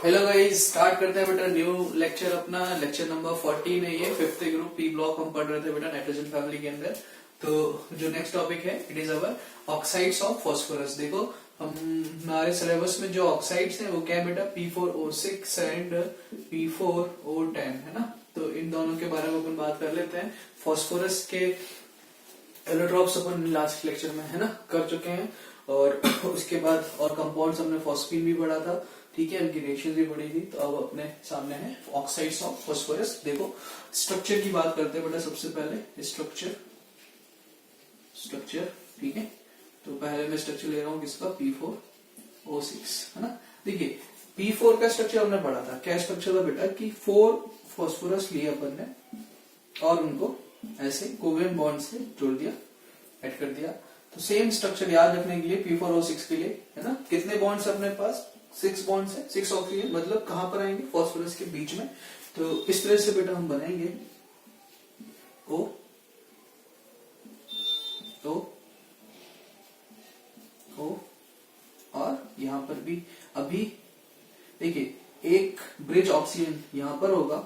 Hello guys, start करते हैं बेटा न्यू लेक्चर। अपना लेक्चर नंबर 14 है ये, फिफ्थ ग्रुप पी ब्लॉक हम पढ़ रहे थे बेटा नाइट्रोजन फैमिली के अंदर। तो जो नेक्स्ट टॉपिक है it is our oxides of phosphorus. देखो हमारे सिलेबस में जो ऑक्साइड्स हैं वो क्या है बेटा, P4O6 एंड P4O10 है ना। तो इन दोनों के बारे में अपन बात कर लेते हैं। फास्फोरस के एलोट्रॉप्स अपन लास्ट लेक्चर में है ना कर चुके हैं, और उसके बाद और कंपाउंड्स हमने फॉस्फीन भी पढ़ा था, ठीक है, उनकी रिएक्शन भी पढ़ी थी। तो अब अपने सामने है ऑक्साइड्स ऑफ फास्फोरस। देखो स्ट्रक्चर की बात करते हैं बेटा। सबसे पहले स्ट्रक्चर, ठीक है। तो पहले मैं स्ट्रक्चर ले रहा हूँ किसका, P4O6 है ना। देखिए P4 का स्ट्रक्चर हमने पढ़ा था। क्या स्ट्रक्चर था बेटा कि 4 फास्फोरस लिए अपन ने और उनको ऐसे कोवेलेंट बॉन्ड से जोड़ दिया, ऐड कर दिया। तो सेम स्ट्रक्चर याद रखने के लिए P4O6 के लिए है ना, कितने बॉन्ड्स अपने पास, 6 बॉन्ड्स है, 6 ऑक्सीजन। मतलब कहां पर आएंगे, फास्फोरस के बीच में। तो इस तरह से बेटा हम बनाएंगे O और यहां पर भी अभी देखिए एक ब्रिज ऑक्सीजन यहां पर होगा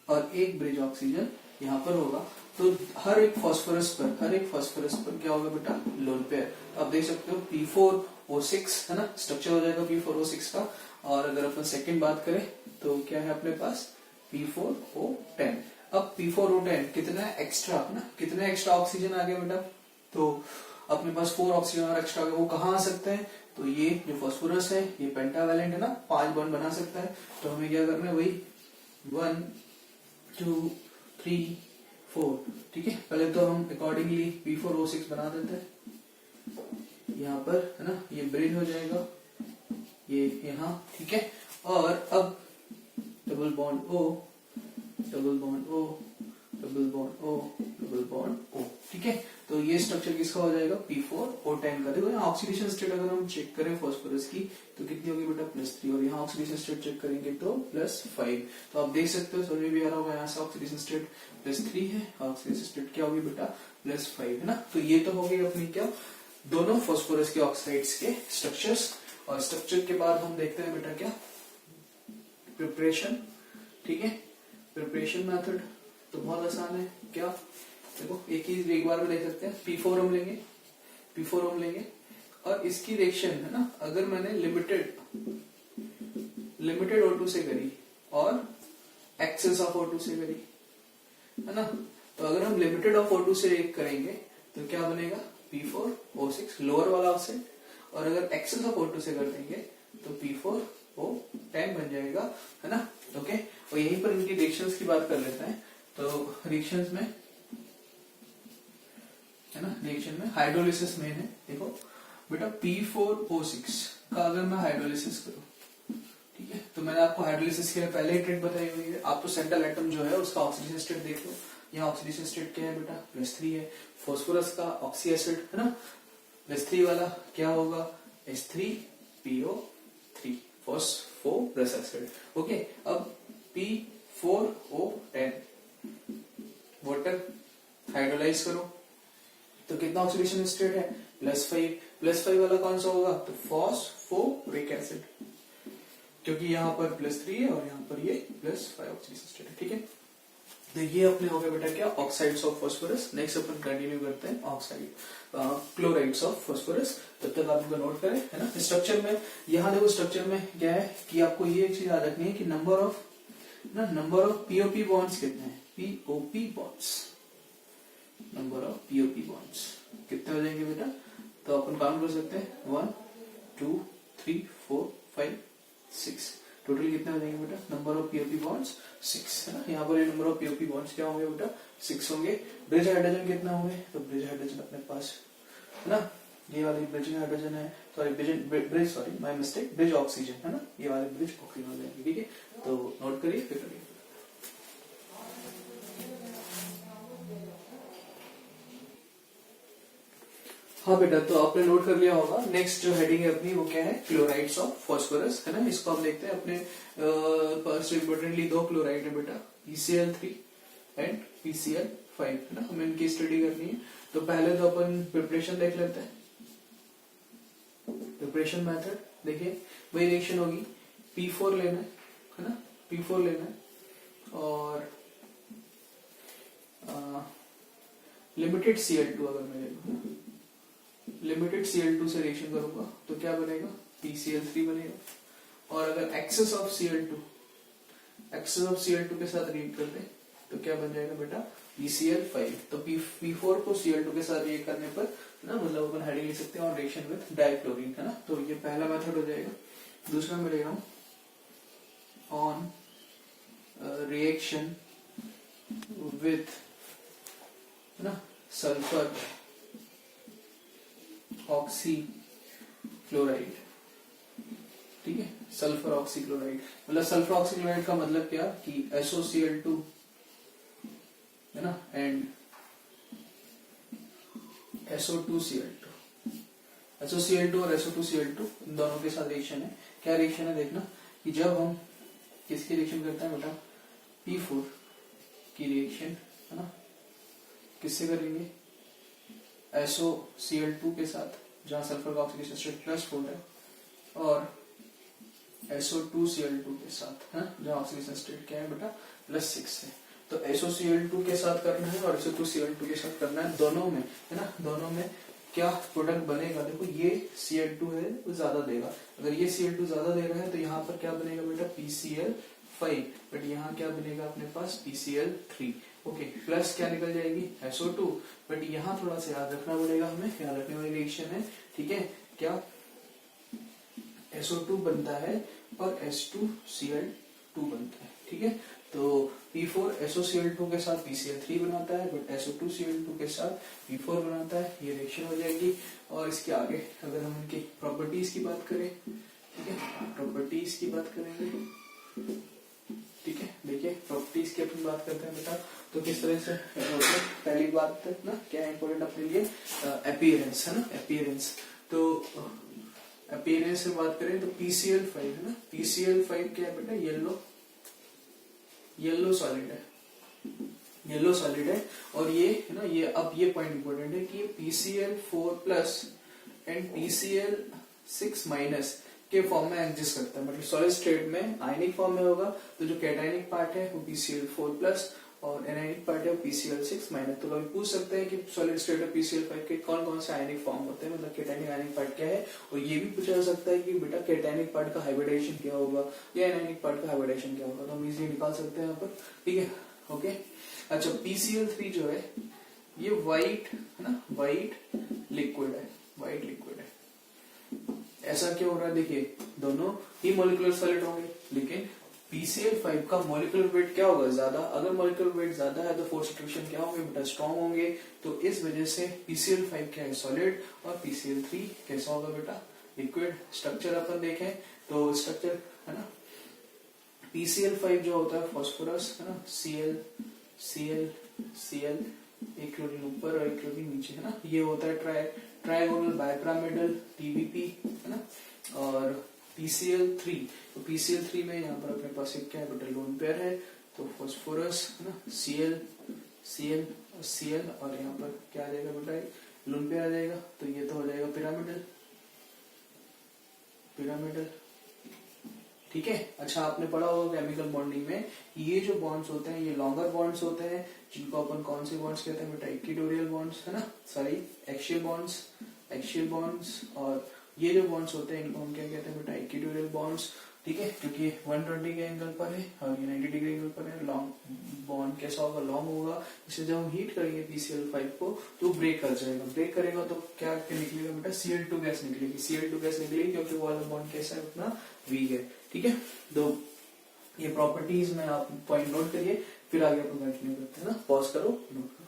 और एक ब्रिज ऑक्सीजन यहां पर होगा। तो हर एक फास्फोरस पर क्या होगा बेटा, लोन पेयर। तो आप देख सकते हो P4O6 है ना, स्ट्रक्चर हो जाएगा P4O6 का। और अगर अपन सेकंड बात करें तो क्या है अपने पास, P4O10। अब P4O10 कितना एक्स्ट्रा है ना, कितने एक्स्ट्रा ऑक्सीजन आ गया बेटा। तो अपने पास 4 ऑक्सीजन और एक्स्ट्रा आ गया। वो कहाँ आ सकते हैं, तो ये जो फास्फोरस है ये पेंटावैलेंट है ना, 5 बॉन्ड बना सकता है। तो हमें क्या करना है, वही 1 2 3 4, ठीक है। पहले तो हम अकॉर्डिंगली P4O6 बना देते हैं यहाँ पर है ना, ये ब्रिज हो जाएगा ये यहाँ, ठीक है। और अब double bond O, double bond O, double bond O, double bond O, ठीक है। तो ये स्ट्रक्चर किसका हो जाएगा, P4O10 का। देखो यहाँ ऑक्सीडेशन स्टेट अगर हम चेक करें फास्फोरस की तो कितनी होगी बेटा, +3। और यहाँ ऑक्सीडेशन स्टेट चेक करेंगे तो +5। तो आप देख सकते हो समझ में भी आ रहा होगा, यहाँ से ऑक्सीडेशन स्टेट +3 है, ऑक्सीडेशन स्टेट क्या होगी बेटा, +5 है ना। तो ये तो हो गई अपनी क्या, दोनों फास्फोरस के ऑक्साइड्स के स्ट्रक्चर्स। और स्ट्रक्चर के बाद हम देखते हैं बेटा क्या, प्रिपरेशन, ठीक है। प्रिपरेशन मेथड तो बहुत आसान है। क्या देखो एक बार में देख सकते हैं। P4 हम लेंगे और इसकी रिएक्शन है ना, अगर मैंने लिमिटेड O2 से करी और एक्सेस ऑफ O2 से करी है ना। तो अगर हम लिमिटेड ऑफ O2 से करेंगे तो क्या बनेगा, P4O6 लोअर वाला ऑक्साइड। और अगर एक्सेस ऑफ O2 से कर देंगे तो P4O10 बन जाएगा है ना। ओके, और यहीं पर इनकी रिएक्शंस की बात कर लेते हैं। तो रिएक्शंस में है ना, रिएक्शन में हाइड्रोलिसिस मेन है। देखो बेटा P4O6 का अगर मैं हाइड्रोलिसिस करूं, ठीक है, तो मैंने आपको हाइड्रोलिसिस के लिए पहले ही ट्रिक बताई हुई है। आप तो सेंट्रल एटम जो है उसका ऑक्सीडेशन स्टेट देख लो। यहाँ ऑक्सीडेशन स्टेट क्या है बेटा, +3 है। फास्फोरस का ऑक्सी एसिड है ना, +3 वाला क्या होगा, H3PO3 फास्फोरस एसिड। ओके, अब P4O10 वाटर हाइड्रोलाइज करो तो कितना ऑक्सीडेशन स्टेट है, +5 वाला कौन सा होगा, तो फॉस्फोरिक एसिड, क्योंकि यहाँ पर +3 है और यहाँ पर ये +5 ऑक्सीडेशन स्टेट है, ठीक है। तो ये अपने हो गए बेटा क्या, oxides of phosphorus. Next upon continue करते हैं ऑक्साइड क्लोराइड्स ऑफ फास्फोरस। तब तक आप इनको नोट करें है ना। स्ट्रक्चर में यहाँ देखो, स्ट्रक्चर में क्या है कि आपको ये एक चीज याद रखनी है कि नंबर ऑफ POP बॉन्ड्स कितने हैं, POP bonds, number of POP bonds कितने हो जाएंगे बेटा। तो अपन काउंट कर सकते हैं 1 2 3 4 5 6, टोटल कितने हो जाएंगे बेटा, नंबर ऑफ POP बॉन्ड्स 6 है ना। यहाँ पर ये नंबर ऑफ POP बॉन्ड्स क्या होंगे बेटा, 6 होंगे। ब्रिज हाइड्रोजन कितना होंगे, तो ब्रिज हाइड्रोजन अपने पास है ना, ये वाली ब्रिज हाइड्रोजन है, ब्रिज ऑक्सीजन है ना, ये वाले ब्रिज ऑक्सीजन हो जाएंगे, ठीक है। तो नोट करिए फिर करिए। हाँ बेटा, तो आपने नोट कर लिया होगा। नेक्स्ट जो हेडिंग है अपनी वो क्या है, क्लोराइड्स ऑफ फास्फोरस है ना। इसको हम देखते हैं अपने पास इम्पोर्टेंटली 2 क्लोराइड है बेटा, PCl3 एंड PCl5 है ना। हमें इनकी स्टडी करनी है। तो पहले तो अपन प्रिपरेशन देख लेते हैं। प्रिपरेशन मेथड देखिए, वही रिएक्शन होगी, P4 लेना है है ना, P4 लेना है। और लिमिटेड Cl2 अगर मैं लेगा, लिमिटेड Cl2 से रिएक्शन करूंगा तो क्या बनेगा, PCl3 बनेगा। और अगर access of Cl2, access of Cl2 के साथ रिएक्ट करते हैं तो क्या बन जाएगा बेटा, PCl5। तो P4 को Cl2 के साथ रिएक्ट करने पर ना, मतलब अपन हेडिंग लिख सकते हैं और रिएक्शन विद डाइक्लोरीन, है ना। तो ये पहला मेथड हो जाएगा। दूसरा मैं ले रहा हूं ऑन रिएक्शन विथ, है ना, सल्फर ऑक्सी क्लोराइड, ठीक है, सल्फर ऑक्सी क्लोराइड। मतलब सल्फर ऑक्सी क्लोराइड का मतलब क्या कि SOCl2, है ना, एंड SO2Cl2, SOCl2 और SO2Cl2 इन दोनों के साथ रिएक्शन है। क्या रिएक्शन है देखना कि जब हम किसकी रिएक्शन करते हैं बेटा, P4 की रिएक्शन, है ना, किससे करेंगे, SOCl2 के साथ जहां सल्फर का ऑक्सीडेशन स्टेट +4 है, और SO2Cl2 के साथ, है, जहां ऑक्सीडेशन स्टेट क्या है बेटा, +6 है। तो SOCl2 के साथ करना है और SO2Cl2 के साथ करना है, दोनों में, है ना, दोनों में क्या प्रोडक्ट बनेगा। देखो ये Cl2 है वो ज्यादा देगा, अगर ये Cl2 ज्यादा दे रहा है तो यहाँ पर क्या बनेगा बेटा, PCl5, बट यहाँ क्या बनेगा अपने पास, PCl3। ओके, प्लस क्या निकल जाएगी, SO2, बट यहाँ थोड़ा सा याद रखना पड़ेगा हमें, याद रखने वाली रिएक्शन है, ठीक है। क्या SO2 बनता है और H2Cl2 बनता है, ठीक है। तो P4 SOCl2 के साथ PCl3 बनाता है, बट SO2Cl2 के साथ P4 बनाता है। ये रिएक्शन हो जाएगी। और इसके आगे अगर हम इनकी प्रॉपर्टीज की बात करें, ठीक है, प्रॉपर्टीज की बात करेंगे, ठीक है। देखिए प्रॉपर्टीज की अपन बात करते हैं बेटा, तो किस तरह से, पहली बात ना क्या है इंपॉर्टेंट अपने लिए, अपीयरेंस, है ना, अपीयरेंस। तो अपीयरेंस से बात करें तो PCl5, है ना, PCl5 क्या है बेटा, येलो सॉलिड है, येलो सॉलिड है। और ये, है ना, ये अब ये पॉइंट इंपॉर्टेंट है कि ये PCl4+ एंड PCl6- के फॉर्म में एग्जिस्ट करता है, मतलब सॉलिड स्टेट में आयनिक फॉर्म में होगा। तो जो कैटायनिक पार्ट है वो PCl4+ और एनायनिक पार्ट है वो PCl6-। तो कभी पूछ सकते हैं कि सॉलिड स्टेट में PCl5 के कौन कौन से आयनिक फॉर्म होते हैं, मतलब कैटायनिक आयनिक पार्ट क्या है। और ये भी पूछा जा सकता है कि बेटा कैटायनिक पार्ट का हाइब्रिडेशन क्या होगा या एनायनिक पार्ट का हाइब्रिडेशन क्या होगा, तो हम इजीली निकाल सकते हैं यहाँ पर, ठीक है। ओके, अच्छा PCl3 जो है ये व्हाइट, है ना, व्हाइट लिक्विड है, व्हाइट लिक्विड है। ऐसा क्यों हो रहा है, देखिए दोनों ही मॉलिक्यूलर सॉलिड होंगे, लेकिन PCl5 का मॉलिक्यूलर वेट क्या होगा, ज्यादा। अगर मॉलिक्यूलर वेट ज्यादा है तो फोर्स अट्रैक्शन क्या होंगे बेटा, स्ट्रॉन्ग होंगे। तो इस वजह से PCl5 क्या है, सॉलिड, और PCl3 कैसा होगा बेटा, लिक्विड। स्ट्रक्चर अपन देखें तो स्ट्रक्चर, है ना, PCl5 जो होता है फॉस्फोरस, है ना, Cl, एक क्लोरीन ऊपर और एक क्लोरीन नीचे, है ना। ये होता है ट्राइगोनल बाइपिरामिडल TBP, है ना। और PCl3, तो PCl3 में यहाँ पर अपने पास एक क्या है बेटा, लोन पेयर है। तो फॉस्फोरस, है ना, Cl और Cl, और यहाँ पर क्या आ जाएगा बेटा, लोन पेयर आ जाएगा। तो ये तो हो जाएगा पिरामिडल, ठीक है। अच्छा आपने पढ़ा होगा केमिकल बॉन्डिंग में ये जो बॉन्ड्स होते हैं ये लॉन्गर बॉन्ड्स होते हैं, जिनको अपन कौन से बॉन्ड्स कहते हैं बेटा, इक्विटोरियल बॉन्ड्स, है ना, सॉरी एक्सियल बॉन्ड्स। और ये जो बॉन्ड्स होते हैं इनको हम क्या कहते हैं बेटा, इक्विटोरियल बॉन्ड्स, ठीक है। क्योंकि 120 के एंगल पर है और ये 90 डिग्री एंगल पर है। लॉन्ग बॉन्ड कैसा होगा, लॉन्ग होगा। इसे जब हम हीट करेंगे PCl5 को तो ब्रेक कर जाएगा, ब्रेक करेगा तो क्या निकलेगा बेटा, Cl2 गैस निकलेगी, Cl2 गैस निकलेगी क्योंकि वो वाला बॉन्ड कैसा है, उतना वीक है, ठीक है। तो ये प्रॉपर्टीज में आप पॉइंट नोट करिए, फिर आगे अपन कंटिन्यू करते हैं ना, पॉज करो, नोट करो।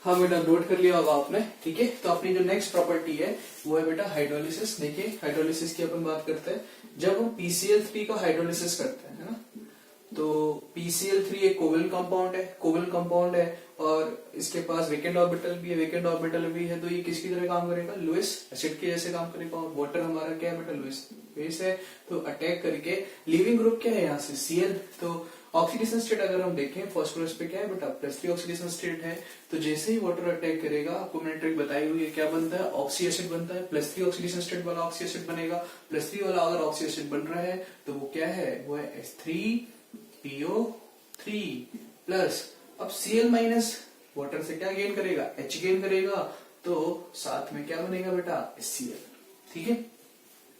हाँ बेटा नोट कर लिया होगा आपने, ठीक है। तो अपनी जो नेक्स्ट प्रॉपर्टी है वो है बेटा हाइड्रोलिसिस। देखिए हाइड्रोलिसिस की अपन बात करते हैं, जब हम PCl3 का हाइड्रोलिसिस करते हैं, है ना, तो PCl3 एक कोवेलेंट कंपाउंड है और इसके पास वेकेंट ऑर्बिटल भी है। तो ये किसकी तरह काम करेगा, लुईस एसिड के जैसे काम करेगा। और वाटर हमारा क्या है बेटा, लुईस बेस है। तो अटैक करके लिविंग ग्रुप क्या है यहाँ से Cl, तो ऑक्सीडेशन स्टेट अगर हम देखें फास्फोरस पे क्या है बेटा, +3 ऑक्सीडेशन स्टेट है। तो जैसे ही वाटर अटैक करेगा, आपको मैंने ट्रिक बताई हुई है, क्या बनता है, ऑक्सी एसिड बनता है। +3 ऑक्सीडेशन स्टेट वाला ऑक्सी एसिड बनेगा। +3 वाला अगर ऑक्सी एसिड बन रहा है तो वो क्या है, वो है H3PO3 प्लस, अब Cl- वाटर से क्या गेन करेगा, H गेन करेगा, तो साथ में क्या बनेगा बेटा, HCl। ठीक है,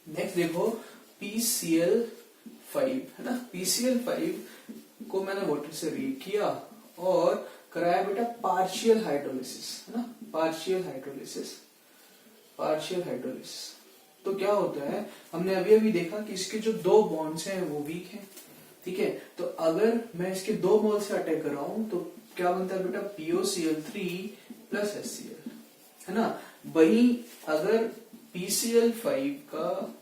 नेक्स्ट देखो PCl5 है ना, PCl5 को मैंने वाटर से रिएक्ट किया और कराया बेटा पार्शियल हाइड्रोलिसिस, है ना, पार्शियल हाइड्रोलिसिस। तो क्या होता है, हमने अभी अभी देखा कि इसके जो 2 बॉन्ड्स हैं वो वीक हैं। ठीक है, तो अगर मैं इसके 2 मोल से अटैक कर रहा हूं तो क्या बनता है बेटा, POCl3 प्लस HCl, है ना। वहीं अगर PCl5 का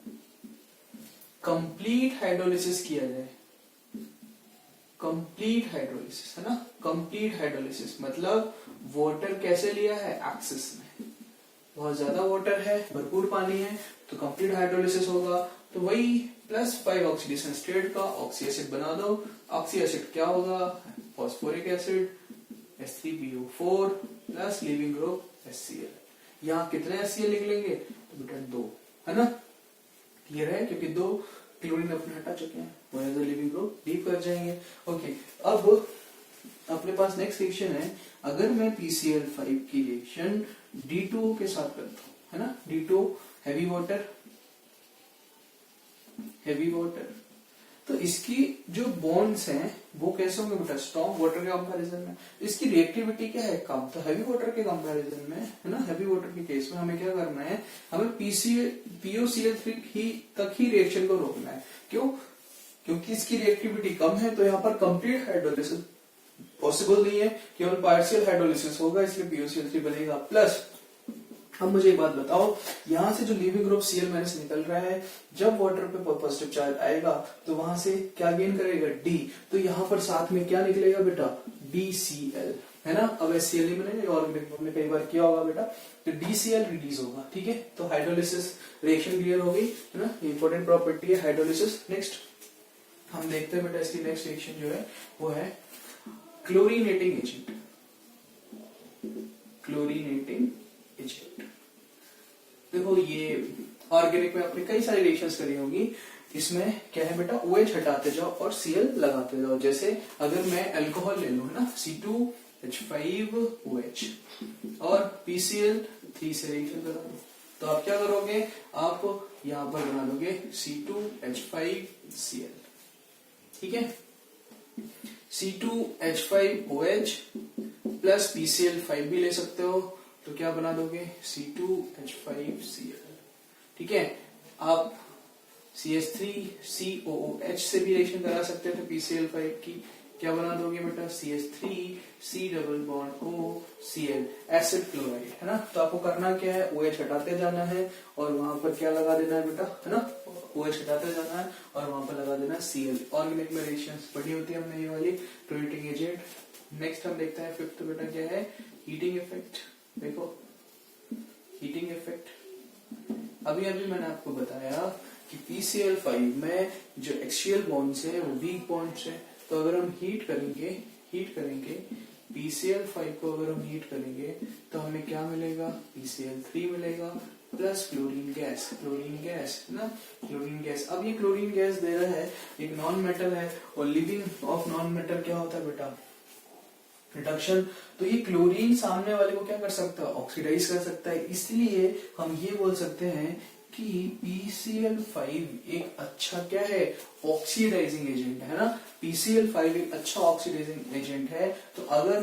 कंप्लीट हाइड्रोलिसिस किया जाए, कंप्लीट हाइड्रोलिसिस, है ना, कंप्लीट हाइड्रोलिसिस मतलब वाटर कैसे लिया है, एक्सेस में, बहुत ज्यादा वाटर है, भरपूर पानी है, तो कंप्लीट हाइड्रोलिसिस होगा। तो वही +5 ऑक्सीडेशन स्टेट का ऑक्सी एसिड बना दो। ऑक्सी एसिड क्या होगा, phosphoric acid H3PO4 plus leaving group HCl। यहाँ कितने HCl निकलेंगे, तो बेटा 2, है ना, क्लियर है, क्योंकि 2 क्लोरीन अपने हटा चुके हैं, वो as a living group leave कर जाएंगे। ओके, अब अपने पास नेक्स्ट रिएक्शन है, अगर मैं PCl5 की रिएक्शन D2O के साथ करता हूं, है ना, D2O हैवी वाटर, तो इसकी जो बॉन्ड्स हैं वो कैसे होंगे बेटा, स्ट्रॉन्ग वाटर के कंपैरिजन में। इसकी रिएक्टिविटी क्या है, कम। तो हैवी वाटर के कंपैरिजन में, है ना, हैवी वाटर के केस में हमें क्या करना है, हमें POCl3 तक ही रिएक्शन को रोकना है। क्यों, क्योंकि इसकी रिएक्टिविटी कम है, तो यहाँ पर कंप्लीट हाइड्रोलिसिस पॉसिबल नहीं है, केवल पार्शियल हाइड्रोलिसिस होगा, इसलिए POCl3 बनेगा। प्लस अब मुझे एक बात बताओ, यहां से जो लिविंग ग्रुप Cl- निकल रहा है, जब वाटर पे पॉजिटिव चार्ज आएगा तो वहां से क्या गेन करेगा, D। तो यहाँ पर साथ में क्या निकलेगा बेटा, DCl, है ना। अब HCl ही बनेगा, ऑर्गेनिक हमने कई बार किया होगा बेटा, तो DCl रिड्यूस होगा। ठीक है, तो हाइड्रोलिसिस रिएक्शन क्लियर हो गई, है ना, इंपॉर्टेंट प्रॉपर्टी है हाइड्रोलिसिस। नेक्स्ट हम देखते हैं बेटा, इसकी नेक्स्ट रिएक्शन जो है वो है क्लोरीनेटिंग एजेंट। देखो ये ऑर्गेनिक में आपने कई सारी रिएक्शंस करी होगी, इसमें क्या है बेटा, OH हटाते जाओ और Cl लगाते जाओ। जैसे अगर मैं अल्कोहल ले लूं, है ना, C2H5OH और PCl3 से रिएक्शन करा दो, तो आप क्या करोगे, आप यहां पर बना दोगे C2H5Cl। ठीक है, C2H5OH प्लस PCl5 भी ले सकते हो, तो क्या बना दोगे, C2H5Cl। ठीक है, आप CH3COOH से भी रिएक्शन करा सकते हो, तो PCl5 की क्या बना दोगे बेटा, CH3C+OCl, एसिड क्लोराइड, है ना। तो आपको करना क्या है, OH हटाते जाना है और वहां पर क्या लगा देना है बेटा, है ना, OH हटाते जाना है और वहां पर लगा देना Cl। ऑर्गेनिक में रिएक्शंस पढ़ी होती है हमने ये वाली, क्लोरीनेटिंग एजेंट। नेक्स्ट हम देखते हैं फिफ्थ बेटा क्या है, हीटिंग इफेक्ट। देखो हीटिंग इफेक्ट, अभी मैंने आपको बताया कि PCl5 में जो एक्सियल बॉन्ड्स है वो वीक बॉन्ड्स है, तो अगर हम हीट करेंगे PCl5 को अगर हम हीट करेंगे तो हमें क्या मिलेगा, PCl3 मिलेगा प्लस क्लोरीन गैस, है ना, क्लोरीन गैस। अब ये क्लोरीन गैस दे रहा है, एक नॉन मेटल है, और लिविंग ऑफ नॉन मेटल क्या होता है बेटा, रिडक्शन। तो ये क्लोरीन सामने वाले को क्या कर सकता है, ऑक्सीडाइज कर सकता है। इसलिए हम ये बोल सकते हैं कि PCl5 एक अच्छा क्या है, ऑक्सीडाइजिंग एजेंट है ना। PCl5 एक अच्छा ऑक्सीडाइजिंग एजेंट है। तो अगर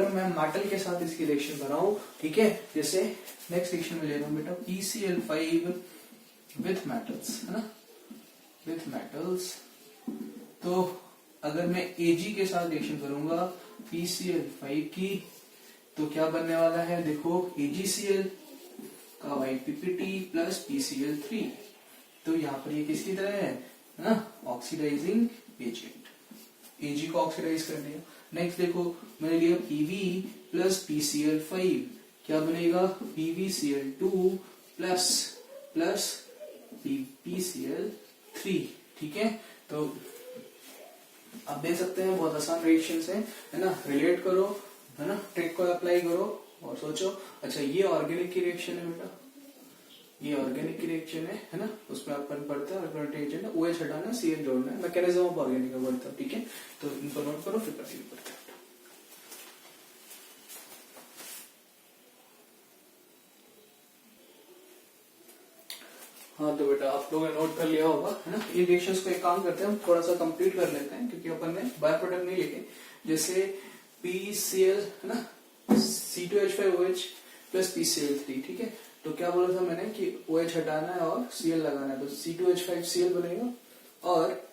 मैं मेटल के साथ इसकी रिएक्शन कराऊं, ठीक है, जैसे नेक्स्ट रिएक्शन में ले रहा हूं बेटा PCl5 विथ मेटल्स, है ना, विथ मेटल्स। तो अगर मैं Ag के साथ रिएक्शन करूंगा PCl5 की, तो क्या बनने वाला है, देखो AgCl का YPPT प्लस PCl3। तो यहाँ पर ये किसकी तरह है ना, ऑक्सीडाइजिंग एजेंट, Ag को ऑक्सीडाइज कर दिया। नेक्स्ट देखो मैंने लिया Pv प्लस PCl5, क्या बनेगा, PbCl2 प्लस PCl3। ठीक है, तो आप देख सकते हैं बहुत आसान रिएक्शन है ना। रिलेट करो, है ना, ट्रिक को अप्लाई करो और सोचो। अच्छा ये ऑर्गेनिक की रिएक्शन है बेटा, ये ऑर्गेनिक की रिएक्शन है ना। उसमें अपन पढ़ते हैं ऑर्गेनिक रिएक्शन है, OH हटाना, CH जोड़ना है, मैकेनिज्म ऑफ ऑर्गेनिक का पढ़ते हैं, ठीक है। तो इनको नोट करो फिर कंटिन्यू करते हैं। हाँ तो बेटा आप लोगों ने नोट कर लिया होगा, है ना। इन रिएक्शंस को एक काम करते हैं, हम थोड़ा सा कंप्लीट कर लेते हैं क्योंकि अपन ने बाय प्रोडक्ट नहीं लिखे। जैसे PCl है ना, C2H5OH प्लस PCl3, ठीक है। तो क्या बोला था मैंने कि OH हटाना है और Cl लगाना है, तो C2H5Cl बनेगा। और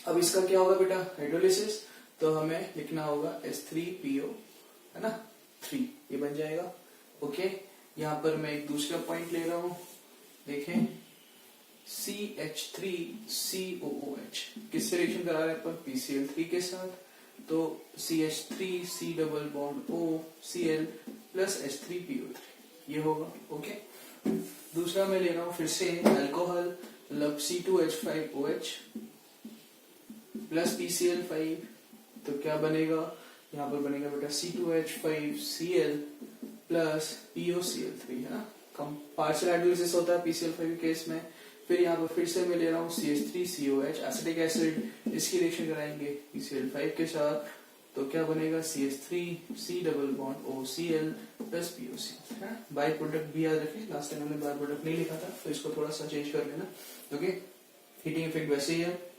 अब इसका क्या होगा बेटा, हाइड्रोलिसिस, तो हमें लिखना होगा H3PO, है ना, 3, ये बन जाएगा। ओके, यहाँ पर मैं एक दूसरा पॉइंट ले रहा हूं, देखें CH3COOH किससे रिएक्शन करा रहे हैं अपन, PCl3 के साथ। तो CH3C double bond O Cl plus H3PO3 ये होगा। ओके, दूसरा मैं ले रहा हूं फिर से अल्कोहल, मतलब C2H5OH प्लस PCl5, तो क्या बनेगा, यहाँ पर बनेगा बेटा C2H5Cl प्लस POCl3, है ना। पार्शियल हाइड्रोलिसिस होता है PCl5 के केस में। फिर यहाँ पर फिर से मैं ले रहा हूँ CH3COH एसिटिक एसिड, इसकी रिएक्शन कराएंगे PCl5 के साथ, तो क्या बनेगा CH3C double bond OCl plus POCl, है। बाय प्रोडक्ट भी याद रखें, लास्ट टाइम हमने बाय प्रोडक्ट नहीं लिखा था तो इसको थोड़ा सा चेंज कर लेना। ओके, हीटिंग इफेक्ट वैसे ही है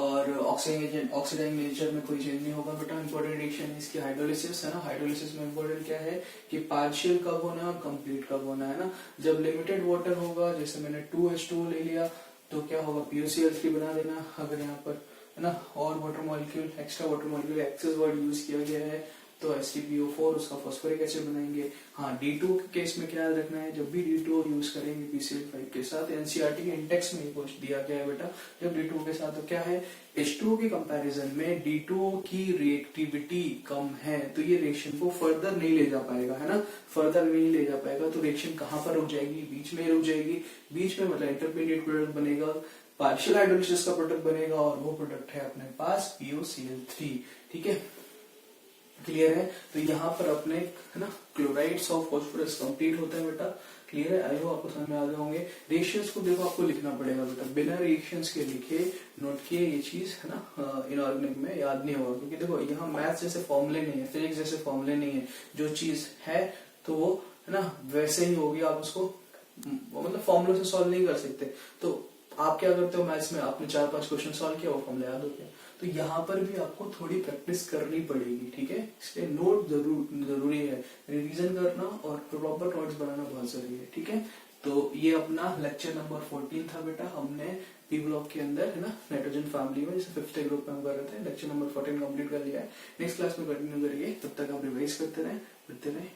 और ऑक्सीडाइजिंग नेचर में कोई चेंज नहीं होगा बेटा। इंपॉर्टेंट रिएक्शन है इसकी हाइड्रोलिसिस, है ना। हाइड्रोलिसिस में इंपॉर्टेंट क्या है कि पार्शियल कब होना है और कंप्लीट कब होना है ना। जब लिमिटेड वाटर होगा, जैसे मैंने 2H2 ले लिया, तो क्या होगा POCl3 बना देना। अगर यहाँ पर, है ना, और water molecule, extra water molecule, excess word use किया गया है, तो H3PO4 उसका फॉस्फोरिक एसिड बनाएंगे। हाँ, D2 के केस में क्या याद रखना है, जब भी D2 यूज करेंगे PCl5 के साथ, एनसीईआरटी के इंडेक्स में कुछ दिया गया है बेटा, जब D2 के साथ, तो क्या है, H2O के कंपैरिजन में D2O की रिएक्टिविटी कम है, तो ये रिएक्शन को फर्दर नहीं ले जा पाएगा, है ना, फर्दर नहीं ले जा पाएगा। तो रिएक्शन कहाँ पर रुक जाएगी, बीच में रुक जाएगी। बीच में मतलब इंटरमीडिएट प्रोडक्ट बनेगा, पार्शियल हाइड्रोलिसिस का प्रोडक्ट बनेगा, और वो प्रोडक्ट है अपने पास POCl3, ठीक है, क्लियर है। तो यहाँ पर अपने, है ना, क्लोराइड्स ऑफ फॉस्फोरस कंप्लीट होता है बेटा, क्लियर है। आई होप आपको समझ में आ गए होंगे। रिएक्शंस को देखो आपको लिखना पड़ेगा बेटा, बिना रिएक्शंस के लिखे नोट किए ये चीज, है ना, इनऑर्गेनिक में याद नहीं होगा, क्योंकि देखो यहाँ मैथ्स जैसे फॉर्मूले नहीं है, फिजिक्स जैसे फॉर्मूले नहीं है। जो चीज है तो वो, है ना, वैसे ही होगी, आप उसको मतलब फॉर्मूले से सॉल्व नहीं कर सकते। तो आप क्या करते हो मैथ्स में, आपने 4-5 क्वेश्चन सॉल्व किया, वो फॉर्मूला याद हो गया। तो यहाँ पर भी आपको थोड़ी प्रैक्टिस करनी पड़ेगी, ठीक है। इसलिए नोट जरूरी है, रिवीजन करना और प्रॉपर नोट्स बनाना बहुत जरूरी है, ठीक है। तो ये अपना लेक्चर नंबर 14 था बेटा, हमने पी ब्लॉक के अंदर, है ना, नाइट्रोजन फैमिली में, जैसे 5th ग्रुप में हम कर रहे थे, लेक्चर नंबर 14 कंप्लीट कर लिया है। नेक्स्ट क्लास में कंटिन्यू करिए, तब तक आप रिवाइज करते रहे, पढ़ते रहे।